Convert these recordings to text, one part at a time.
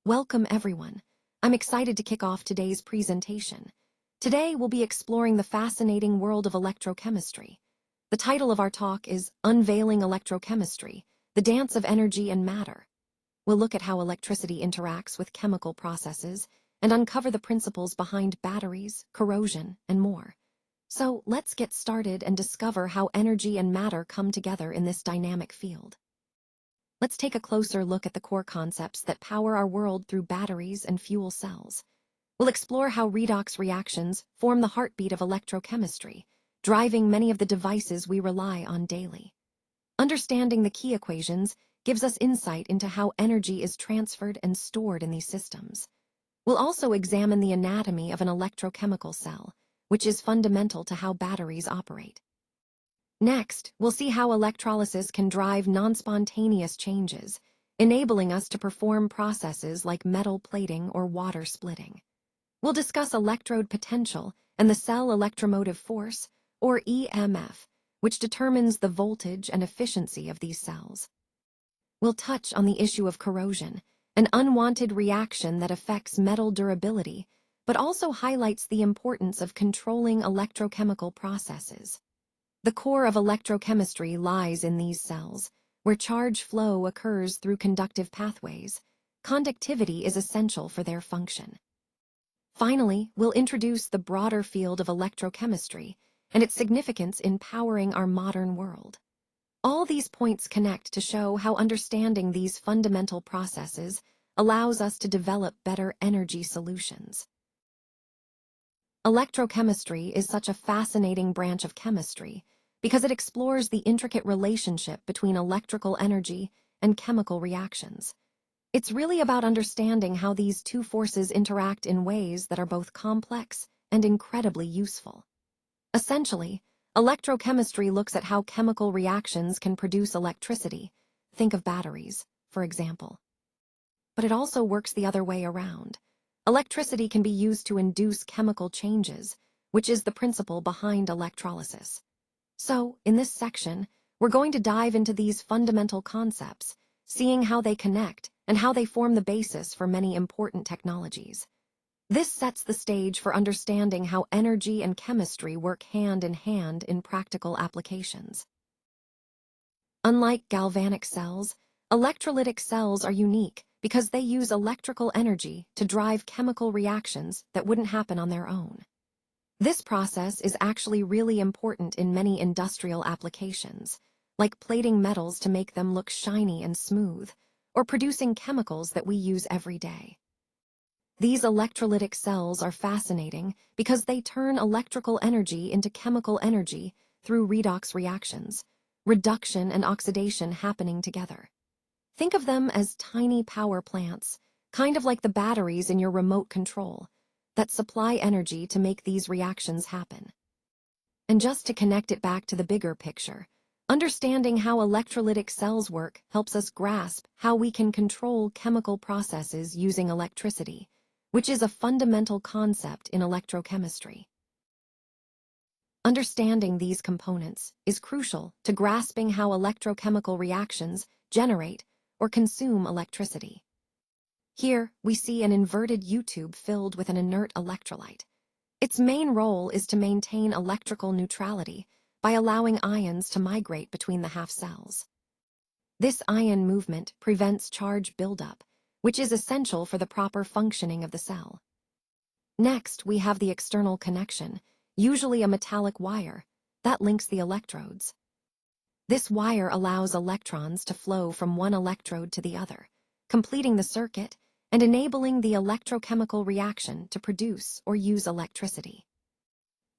Welcome everyone. I'm excited to kick off today's presentation. Today we'll be exploring the fascinating world of electrochemistry. The title of our talk is Unveiling Electrochemistry, the Dance of Energy and Matter. We'll look at how electricity interacts with chemical processes and uncover the principles behind batteries, corrosion, and more. So let's get started and discover how energy and matter come together in this dynamic field. Let's take a closer look at the core concepts that power our world through batteries and fuel cells. We'll explore how redox reactions form the heartbeat of electrochemistry, driving many of the devices we rely on daily. Understanding the key equations gives us insight into how energy is transferred and stored in these systems. We'll also examine the anatomy of an electrochemical cell, which is fundamental to how batteries operate. Next, we'll see how electrolysis can drive non-spontaneous changes, enabling us to perform processes like metal plating or water splitting. We'll discuss electrode potential and the cell electromotive force, or EMF, which determines the voltage and efficiency of these cells. We'll touch on the issue of corrosion, an unwanted reaction that affects metal durability, but also highlights the importance of controlling electrochemical processes. The core of electrochemistry lies in these cells, where charge flow occurs through conductive pathways. Conductivity is essential for their function. Finally, we'll introduce the broader field of electrochemistry and its significance in powering our modern world. All these points connect to show how understanding these fundamental processes allows us to develop better energy solutions. Electrochemistry is such a fascinating branch of chemistry because it explores the intricate relationship between electrical energy and chemical reactions. It's really about understanding how these two forces interact in ways that are both complex and incredibly useful. Essentially, electrochemistry looks at how chemical reactions can produce electricity. Think of batteries, for example. But it also works the other way around. Electricity can be used to induce chemical changes, which is the principle behind electrolysis. So, in this section, we're going to dive into these fundamental concepts, seeing how they connect and how they form the basis for many important technologies. This sets the stage for understanding how energy and chemistry work hand in hand in practical applications. Unlike galvanic cells, electrolytic cells are unique because they use electrical energy to drive chemical reactions that wouldn't happen on their own. This process is actually really important in many industrial applications, like plating metals to make them look shiny and smooth, or producing chemicals that we use every day. These electrolytic cells are fascinating because they turn electrical energy into chemical energy through redox reactions, reduction and oxidation happening together. Think of them as tiny power plants, kind of like the batteries in your remote control, that supply energy to make these reactions happen. And just to connect it back to the bigger picture, understanding how electrolytic cells work helps us grasp how we can control chemical processes using electricity, which is a fundamental concept in electrochemistry. Understanding these components is crucial to grasping how electrochemical reactions generate or consume electricity. Here, we see an inverted U-tube filled with an inert electrolyte. Its main role is to maintain electrical neutrality by allowing ions to migrate between the half cells. This ion movement prevents charge buildup, which is essential for the proper functioning of the cell. Next, we have the external connection, usually a metallic wire, that links the electrodes. This wire allows electrons to flow from one electrode to the other, completing the circuit and enabling the electrochemical reaction to produce or use electricity.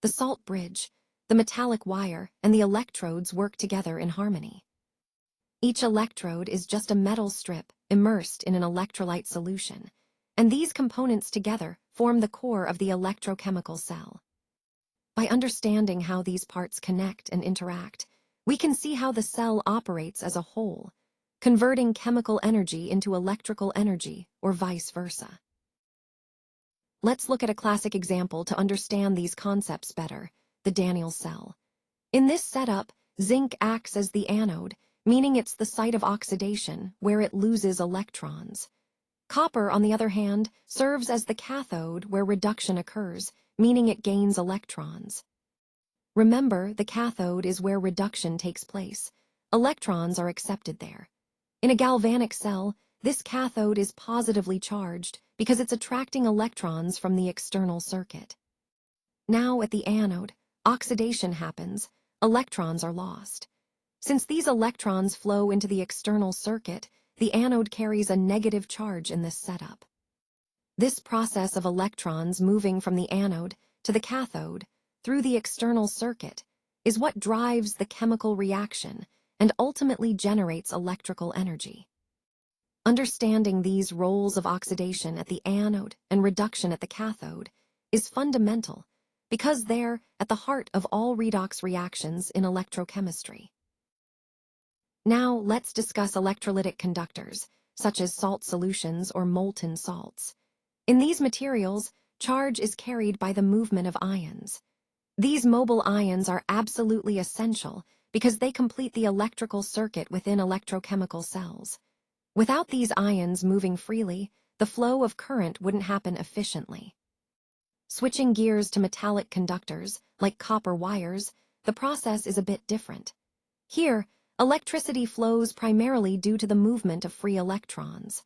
The salt bridge, the metallic wire, and the electrodes work together in harmony. Each electrode is just a metal strip immersed in an electrolyte solution, and these components together form the core of the electrochemical cell. By understanding how these parts connect and interact, we can see how the cell operates as a whole, converting chemical energy into electrical energy or vice versa. Let's look at a classic example to understand these concepts better, the Daniell cell. In this setup, zinc acts as the anode, meaning it's the site of oxidation where it loses electrons. Copper, on the other hand, serves as the cathode where reduction occurs, meaning it gains electrons. Remember, the cathode is where reduction takes place. Electrons are accepted there. In a galvanic cell, this cathode is positively charged because it's attracting electrons from the external circuit. Now, at the anode, oxidation happens, electrons are lost. Since these electrons flow into the external circuit, the anode carries a negative charge in this setup. This process of electrons moving from the anode to the cathode through the external circuit is what drives the chemical reaction and ultimately generates electrical energy. Understanding these roles of oxidation at the anode and reduction at the cathode is fundamental because they're at the heart of all redox reactions in electrochemistry. Now let's discuss electrolytic conductors, such as salt solutions or molten salts. In these materials, charge is carried by the movement of ions. These mobile ions are absolutely essential because they complete the electrical circuit within electrochemical cells. Without these ions moving freely, the flow of current wouldn't happen efficiently. Switching gears to metallic conductors, like copper wires, the process is a bit different. Here, electricity flows primarily due to the movement of free electrons.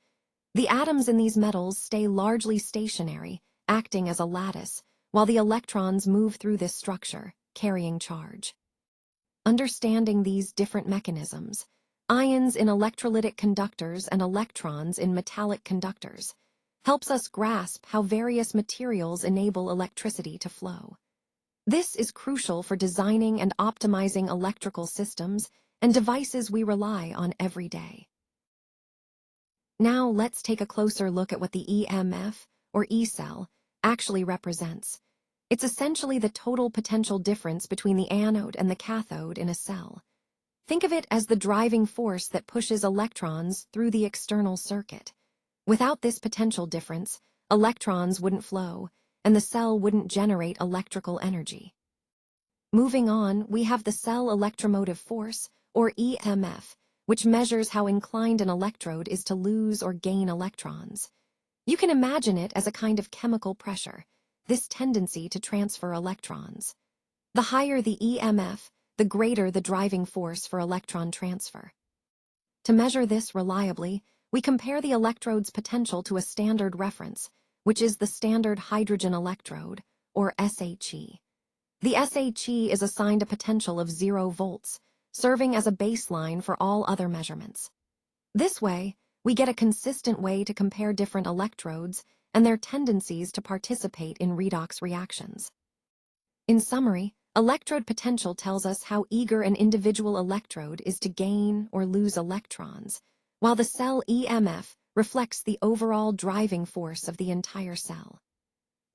The atoms in these metals stay largely stationary, acting as a lattice, while the electrons move through this structure, carrying charge. Understanding these different mechanisms, ions in electrolytic conductors and electrons in metallic conductors, helps us grasp how various materials enable electricity to flow. This is crucial for designing and optimizing electrical systems and devices we rely on every day. Now let's take a closer look at what the EMF, or E cell, actually represents. It's essentially the total potential difference between the anode and the cathode in a cell. Think of it as the driving force that pushes electrons through the external circuit. Without this potential difference, electrons wouldn't flow, and the cell wouldn't generate electrical energy. Moving on, we have the cell electromotive force, or EMF, which measures how inclined an electrode is to lose or gain electrons. You can imagine it as a kind of chemical pressure, this tendency to transfer electrons. The higher the EMF, the greater the driving force for electron transfer. To measure this reliably, we compare the electrode's potential to a standard reference, which is the standard hydrogen electrode, or SHE. The SHE is assigned a potential of 0 volts, serving as a baseline for all other measurements. This way, we get a consistent way to compare different electrodes and their tendencies to participate in redox reactions. In summary, electrode potential tells us how eager an individual electrode is to gain or lose electrons, while the cell EMF reflects the overall driving force of the entire cell.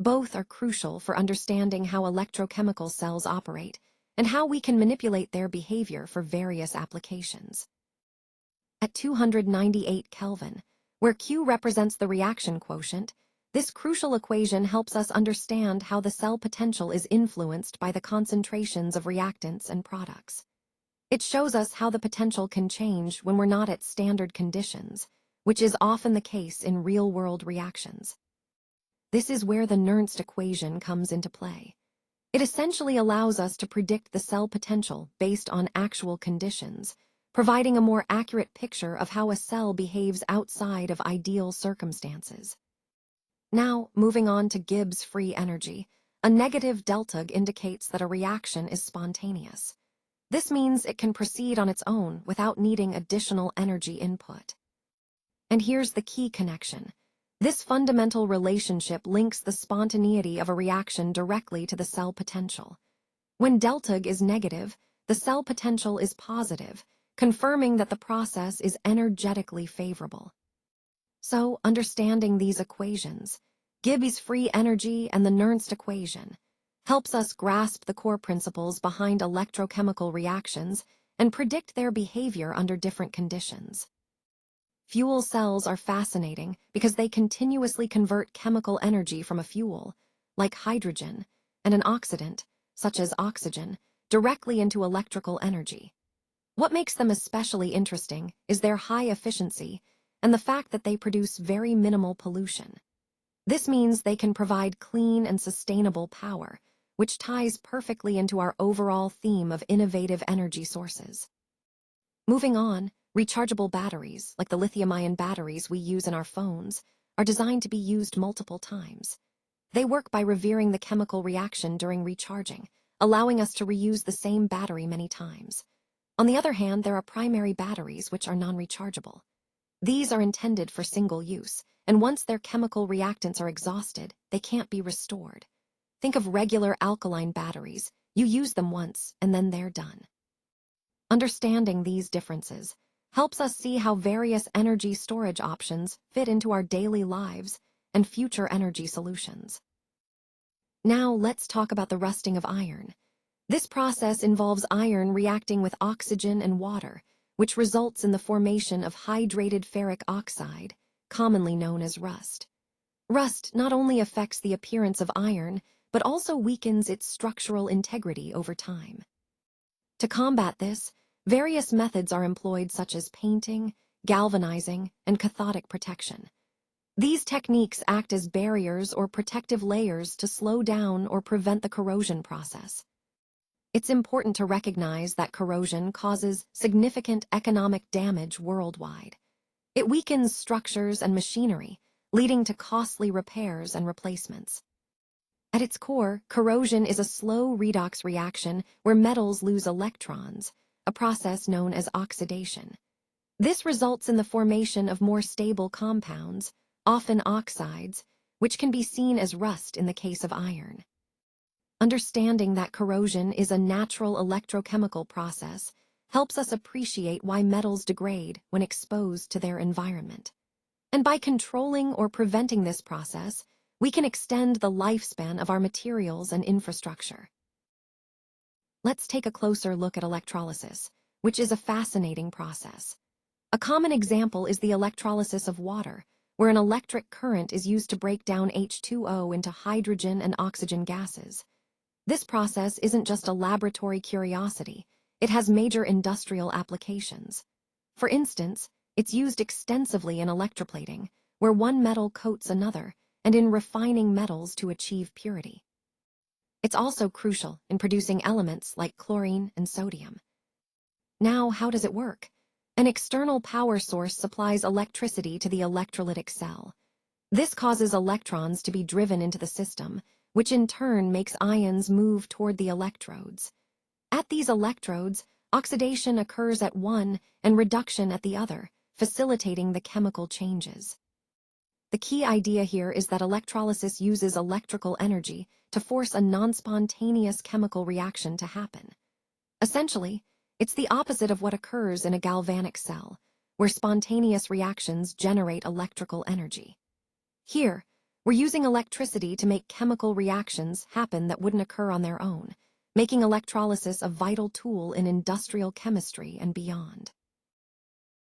Both are crucial for understanding how electrochemical cells operate and how we can manipulate their behavior for various applications. At 298 Kelvin, where Q represents the reaction quotient, this crucial equation helps us understand how the cell potential is influenced by the concentrations of reactants and products. It shows us how the potential can change when we're not at standard conditions, which is often the case in real-world reactions. This is where the Nernst equation comes into play. It essentially allows us to predict the cell potential based on actual conditions, providing a more accurate picture of how a cell behaves outside of ideal circumstances. Now, moving on to Gibbs free energy, a negative delta indicates that a reaction is spontaneous. This means it can proceed on its own without needing additional energy input. And here's the key connection. This fundamental relationship links the spontaneity of a reaction directly to the cell potential. When delta is negative, the cell potential is positive, confirming that the process is energetically favorable. So, understanding these equations, Gibbs free energy and the Nernst equation, helps us grasp the core principles behind electrochemical reactions and predict their behavior under different conditions. Fuel cells are fascinating because they continuously convert chemical energy from a fuel, like hydrogen, and an oxidant, such as oxygen, directly into electrical energy. What makes them especially interesting is their high efficiency, and the fact that they produce very minimal pollution. This means they can provide clean and sustainable power, which ties perfectly into our overall theme of innovative energy sources. Moving on, rechargeable batteries, like the lithium-ion batteries we use in our phones, are designed to be used multiple times. They work by reversing the chemical reaction during recharging, allowing us to reuse the same battery many times. On the other hand, there are primary batteries which are non-rechargeable. These are intended for single use, and once their chemical reactants are exhausted, they can't be restored. Think of regular alkaline batteries. You use them once, and then they're done. Understanding these differences helps us see how various energy storage options fit into our daily lives and future energy solutions. Now let's talk about the rusting of iron. This process involves iron reacting with oxygen and water, which results in the formation of hydrated ferric oxide, commonly known as rust. Rust not only affects the appearance of iron, but also weakens its structural integrity over time. To combat this, various methods are employed such as painting, galvanizing, and cathodic protection. These techniques act as barriers or protective layers to slow down or prevent the corrosion process. It's important to recognize that corrosion causes significant economic damage worldwide. It weakens structures and machinery, leading to costly repairs and replacements. At its core, corrosion is a slow redox reaction where metals lose electrons, a process known as oxidation. This results in the formation of more stable compounds, often oxides, which can be seen as rust in the case of iron. Understanding that corrosion is a natural electrochemical process helps us appreciate why metals degrade when exposed to their environment. And by controlling or preventing this process, we can extend the lifespan of our materials and infrastructure. Let's take a closer look at electrolysis, which is a fascinating process. A common example is the electrolysis of water, where an electric current is used to break down H2O into hydrogen and oxygen gases. This process isn't just a laboratory curiosity, it has major industrial applications. For instance, it's used extensively in electroplating, where one metal coats another, and in refining metals to achieve purity. It's also crucial in producing elements like chlorine and sodium. Now, how does it work? An external power source supplies electricity to the electrolytic cell. This causes electrons to be driven into the system, which in turn makes ions move toward the electrodes. At these electrodes, oxidation occurs at one and reduction at the other, facilitating the chemical changes. The key idea here is that electrolysis uses electrical energy to force a non-spontaneous chemical reaction to happen. Essentially, it's the opposite of what occurs in a galvanic cell, where spontaneous reactions generate electrical energy. Here, we're using electricity to make chemical reactions happen that wouldn't occur on their own, making electrolysis a vital tool in industrial chemistry and beyond.